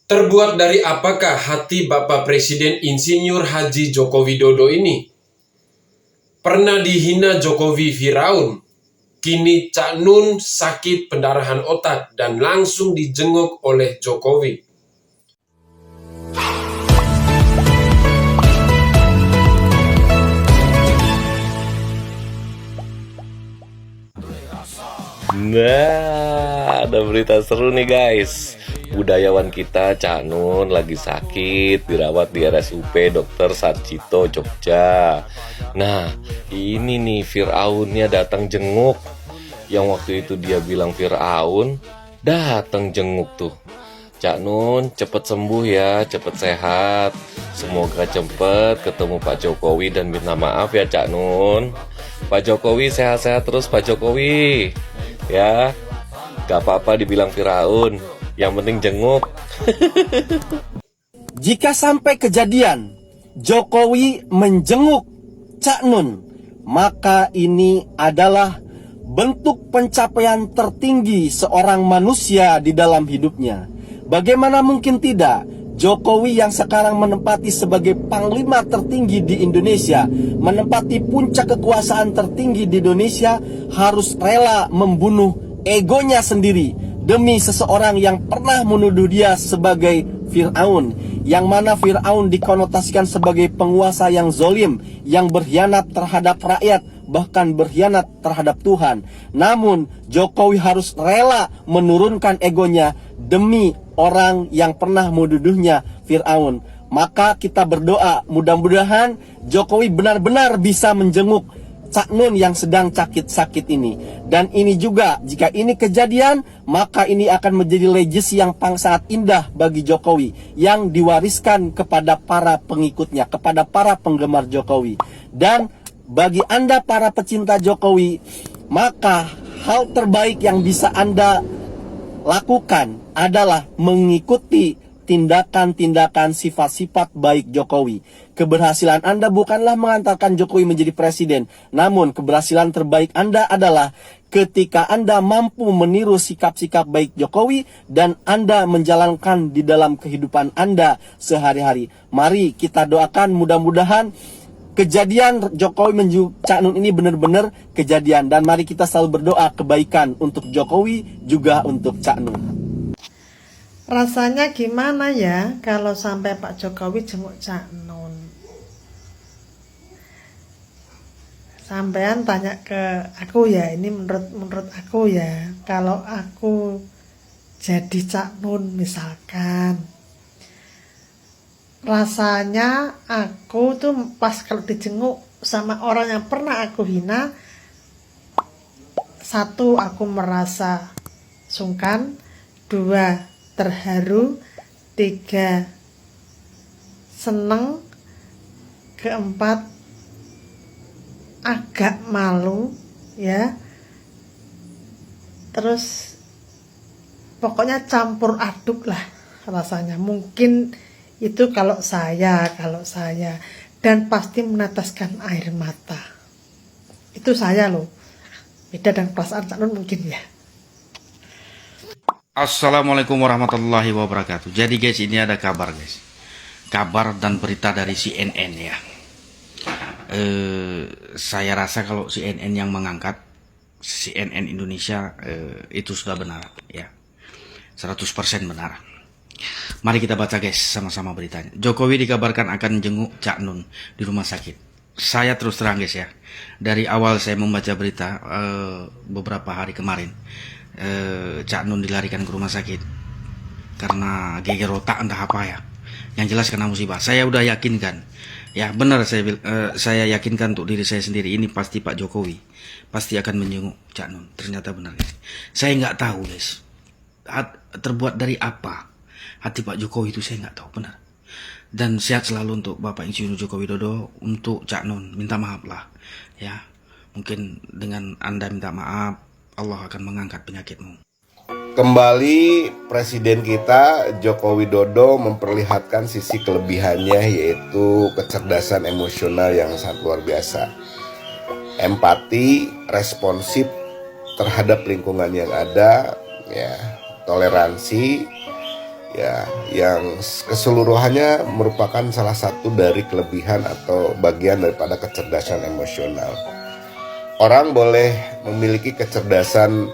Terbuat dari apakah hati Bapak Presiden Insinyur Haji Joko Widodo ini? Pernah dihina Jokowi Firaun, kini Cak Nun sakit pendarahan otak dan langsung dijenguk oleh Jokowi. Nah, ada berita seru nih guys. Budayawan kita Cak Nun lagi sakit, dirawat di RSUP Dr. Sarjito Jogja. Nah, ini nih Firaunnya datang jenguk. Yang waktu itu dia bilang Firaun, datang jenguk tuh. Cak Nun cepet sembuh ya, cepet sehat. Semoga cepet ketemu Pak Jokowi dan minta maaf ya Cak Nun. Pak Jokowi sehat-sehat terus Pak Jokowi. Ya, gak apa-apa dibilang Firaun, yang penting jenguk. Jika sampai kejadian Jokowi menjenguk Cak Nun, maka ini adalah bentuk pencapaian tertinggi seorang manusia di dalam hidupnya. Bagaimana mungkin tidak, Jokowi yang sekarang menempati sebagai panglima tertinggi di Indonesia, menempati puncak kekuasaan tertinggi di Indonesia, harus rela membunuh egonya sendiri demi seseorang yang pernah menuduh dia sebagai Firaun, yang mana Firaun dikonotasikan sebagai penguasa yang zolim, yang berkhianat terhadap rakyat, bahkan berkhianat terhadap Tuhan. Namun Jokowi harus rela menurunkan egonya demi orang yang pernah menuduhnya Firaun. Maka kita berdoa mudah-mudahan Jokowi benar-benar bisa menjenguk Cak Nun yang sedang sakit-sakit ini. Dan ini juga, jika ini kejadian, maka ini akan menjadi legacy yang sangat indah bagi Jokowi, yang diwariskan kepada para pengikutnya, kepada para penggemar Jokowi. Dan bagi Anda para pecinta Jokowi, maka hal terbaik yang bisa Anda lakukan adalah mengikuti tindakan-tindakan sifat-sifat baik Jokowi. Keberhasilan Anda bukanlah mengantarkan Jokowi menjadi presiden, namun keberhasilan terbaik Anda adalah ketika Anda mampu meniru sikap-sikap baik Jokowi dan Anda menjalankan di dalam kehidupan Anda sehari-hari. Mari kita doakan mudah-mudahan kejadian Jokowi menjenguk Cak Nun ini benar-benar kejadian, dan mari kita selalu berdoa kebaikan untuk Jokowi juga untuk Cak Nun. Rasanya gimana ya kalau sampai Pak Jokowi jenguk Cak Nun? Sampean tanya ke aku ya, ini menurut aku ya, kalau aku jadi Cak Nun misalkan, rasanya aku tuh pas kalau dijenguk sama orang yang pernah aku hina, satu, aku merasa sungkan, dua, terharu, tiga, seneng, keempat, agak malu ya, terus pokoknya campur aduk lah rasanya. Mungkin itu kalau saya, dan pasti meneteskan air mata. Itu saya loh, beda dengan perasaan Cak Nun mungkin ya. Assalamualaikum warahmatullahi wabarakatuh. Jadi guys, ini ada kabar guys, kabar dan berita dari CNN ya. Saya rasa kalau CNN yang mengangkat, CNN Indonesia, itu sudah benar ya, 100% benar. Mari kita baca guys sama-sama beritanya. Jokowi dikabarkan akan jenguk Cak Nun di rumah sakit. Saya terus terang guys ya, dari awal saya membaca berita beberapa hari kemarin, Cak Nun dilarikan ke rumah sakit karena geger otak entah apa ya, yang jelas kena musibah. Saya udah yakinkan ya, benar, saya yakinkan untuk diri saya sendiri, ini pasti Pak Jokowi pasti akan menjenguk Cak Nun. Ternyata benar guys. Saya nggak tahu guys, terbuat dari apa hati Pak Jokowi itu, saya nggak tahu benar. Dan sehat selalu untuk Bapak Insinyur Joko Widodo. Untuk Cak Nun, minta maaf lah ya, mungkin dengan Anda minta maaf, Allah akan mengangkat penyakitmu. Kembali Presiden kita Joko Widodo memperlihatkan sisi kelebihannya, yaitu kecerdasan emosional yang sangat luar biasa, empati, responsif terhadap lingkungan yang ada, ya, toleransi, ya, yang keseluruhannya merupakan salah satu dari kelebihan atau bagian daripada kecerdasan emosional. Orang boleh memiliki kecerdasan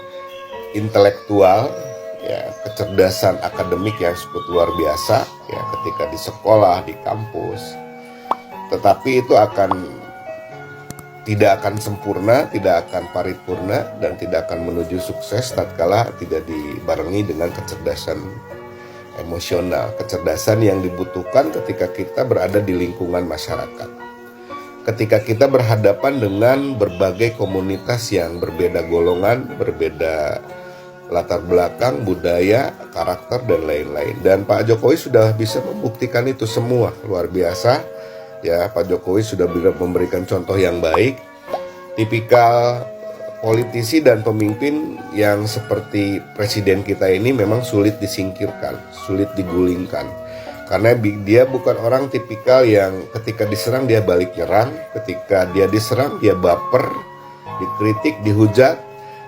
intelektual, ya, kecerdasan akademik yang cukup luar biasa, ya, ketika di sekolah, di kampus. Tetapi itu tidak akan sempurna, tidak akan paripurna, dan tidak akan menuju sukses tatkala tidak dibarengi dengan kecerdasan emosional, kecerdasan yang dibutuhkan ketika kita berada di lingkungan masyarakat. Ketika kita berhadapan dengan berbagai komunitas yang berbeda golongan, berbeda latar belakang, budaya, karakter, dan lain-lain. Dan Pak Jokowi sudah bisa membuktikan itu semua, luar biasa. Ya, Pak Jokowi sudah memberikan contoh yang baik. Tipikal politisi dan pemimpin yang seperti presiden kita ini memang sulit disingkirkan, sulit digulingkan. Karena dia bukan orang tipikal yang ketika diserang dia balik nyerang, ketika dia diserang dia baper, dikritik, dihujat,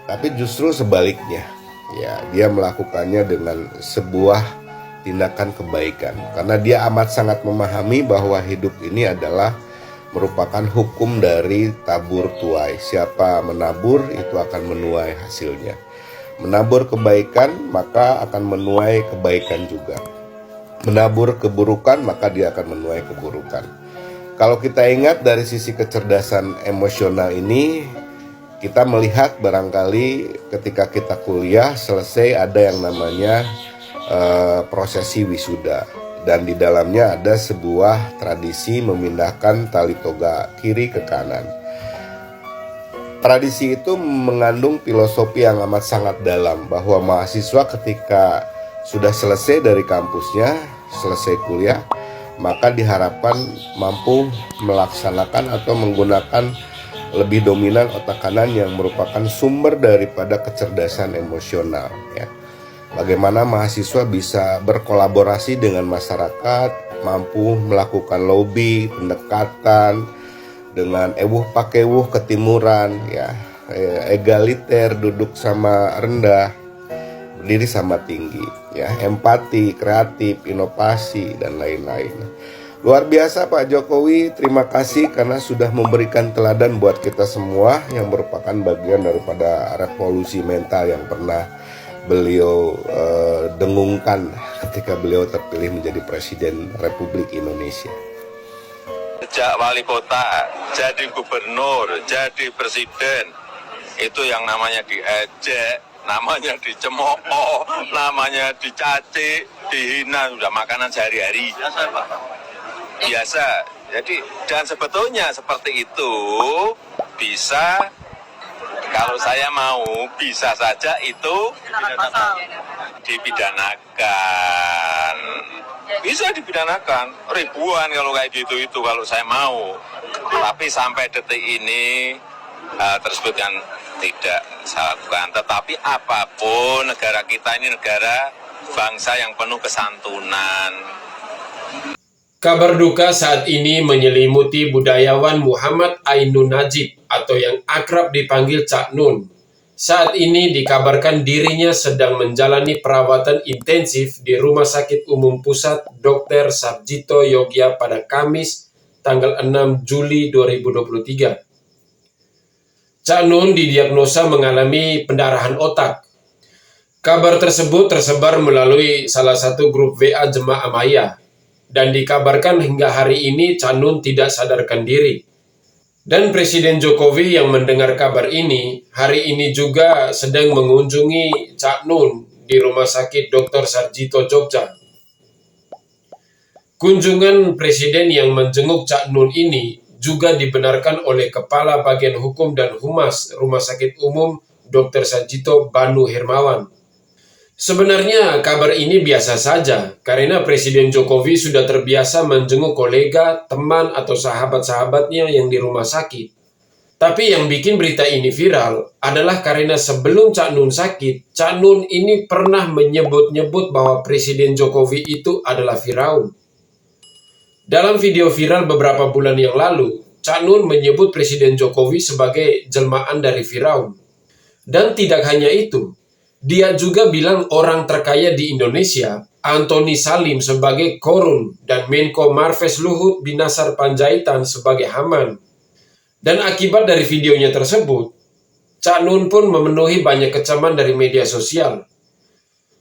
tapi justru sebaliknya. Ya, dia melakukannya dengan sebuah tindakan kebaikan. Karena dia amat sangat memahami bahwa hidup ini adalah merupakan hukum dari tabur tuai. Siapa menabur itu akan menuai hasilnya. Menabur kebaikan maka akan menuai kebaikan juga. Menabur keburukan maka dia akan menuai keburukan. Kalau kita ingat dari sisi kecerdasan emosional ini, kita melihat barangkali ketika kita kuliah selesai ada yang namanya prosesi wisuda, dan di dalamnya ada sebuah tradisi memindahkan tali toga kiri ke kanan. Tradisi itu mengandung filosofi yang amat sangat dalam, bahwa mahasiswa ketika sudah selesai dari kampusnya, selesai kuliah, maka diharapkan mampu melaksanakan atau menggunakan lebih dominan otak kanan yang merupakan sumber daripada kecerdasan emosional, ya. Bagaimana mahasiswa bisa berkolaborasi dengan masyarakat, mampu melakukan lobby, pendekatan dengan ewuh pakewuh ketimuran, ya, egaliter, duduk sama rendah, berdiri sama tinggi, ya, empati, kreatif, inovasi, dan lain-lain. Luar biasa Pak Jokowi, terima kasih karena sudah memberikan teladan buat kita semua yang merupakan bagian daripada revolusi mental yang pernah beliau dengungkan ketika beliau terpilih menjadi Presiden Republik Indonesia. Sejak wali kota, jadi gubernur, jadi presiden, itu yang namanya diejek, namanya dicemooh, namanya dicaci, dihina, sudah makanan sehari-hari. Biasa. Jadi, dan sebetulnya seperti itu bisa, kalau saya mau, bisa saja itu dipidanakan. Bisa dipidanakan, ribuan kalau kayak gitu itu kalau saya mau. Tapi sampai detik ini tersebut kan tidak saya lakukan. Tetapi apapun, negara kita ini negara bangsa yang penuh kesantunan. Kabar duka saat ini menyelimuti budayawan Muhammad Ainun Najib atau yang akrab dipanggil Cak Nun. Saat ini dikabarkan dirinya sedang menjalani perawatan intensif di Rumah Sakit Umum Pusat Dr. Sarjito Yogya pada Kamis tanggal 6 Juli 2023. Cak Nun didiagnosa mengalami pendarahan otak. Kabar tersebut tersebar melalui salah satu grup WA Jemaah Maya. Dan dikabarkan hingga hari ini Cak Nun tidak sadarkan diri. Dan Presiden Jokowi yang mendengar kabar ini, hari ini juga sedang mengunjungi Cak Nun di Rumah Sakit Dr. Sarjito Jogja. Kunjungan Presiden yang menjenguk Cak Nun ini juga dibenarkan oleh Kepala Bagian Hukum dan Humas Rumah Sakit Umum Dr. Sarjito Banu Hermawan. Sebenarnya kabar ini biasa saja, karena Presiden Jokowi sudah terbiasa menjenguk kolega, teman, atau sahabat-sahabatnya yang di rumah sakit. Tapi yang bikin berita ini viral adalah karena sebelum Cak Nun sakit, Cak Nun ini pernah menyebut-nyebut bahwa Presiden Jokowi itu adalah Firaun. Dalam video viral beberapa bulan yang lalu, Cak Nun menyebut Presiden Jokowi sebagai jelmaan dari Firaun. Dan tidak hanya itu, Dia juga bilang orang terkaya di Indonesia, Antoni Salim sebagai Korun dan Menko Marves Luhut Binsar Panjaitan sebagai Haman. Dan akibat dari videonya tersebut, Cak Nun pun memenuhi banyak kecaman dari media sosial.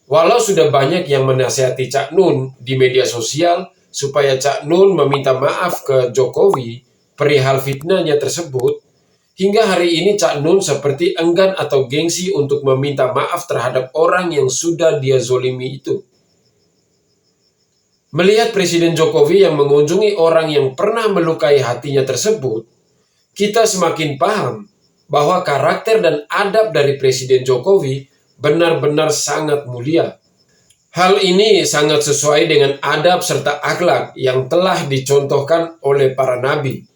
Walau sudah banyak yang menasihati Cak Nun di media sosial supaya Cak Nun meminta maaf ke Jokowi perihal fitnahnya tersebut, hingga hari ini Cak Nun seperti enggan atau gengsi untuk meminta maaf terhadap orang yang sudah dia zolimi itu. Melihat Presiden Jokowi yang mengunjungi orang yang pernah melukai hatinya tersebut, kita semakin paham bahwa karakter dan adab dari Presiden Jokowi benar-benar sangat mulia. Hal ini sangat sesuai dengan adab serta akhlak yang telah dicontohkan oleh para nabi.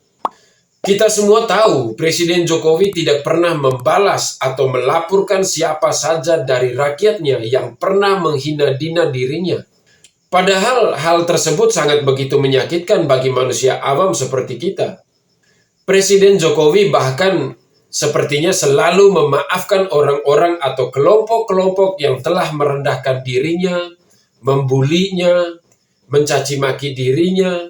Kita semua tahu Presiden Jokowi tidak pernah membalas atau melaporkan siapa saja dari rakyatnya yang pernah menghina-dina dirinya. Padahal hal tersebut sangat begitu menyakitkan bagi manusia awam seperti kita. Presiden Jokowi bahkan sepertinya selalu memaafkan orang-orang atau kelompok-kelompok yang telah merendahkan dirinya, membulinya, mencaci maki dirinya.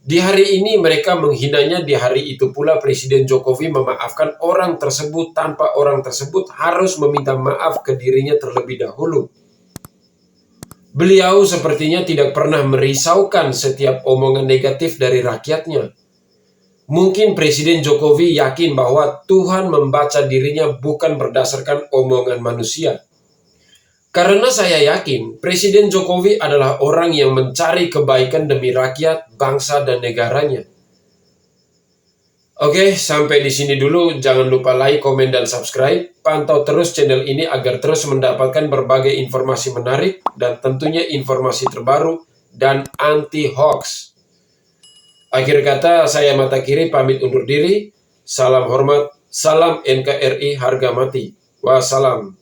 Di hari ini mereka menghinanya, di hari itu pula Presiden Jokowi memaafkan orang tersebut tanpa orang tersebut harus meminta maaf ke dirinya terlebih dahulu. Beliau sepertinya tidak pernah merisaukan setiap omongan negatif dari rakyatnya. Mungkin Presiden Jokowi yakin bahwa Tuhan membaca dirinya bukan berdasarkan omongan manusia. Karena saya yakin Presiden Jokowi adalah orang yang mencari kebaikan demi rakyat, bangsa, dan negaranya. Oke, sampai di sini dulu. Jangan lupa like, komen, dan subscribe. Pantau terus channel ini agar terus mendapatkan berbagai informasi menarik dan tentunya informasi terbaru dan anti-hoax. Akhir kata, saya Mata Kiri pamit undur diri. Salam hormat, salam NKRI harga mati. Wassalam.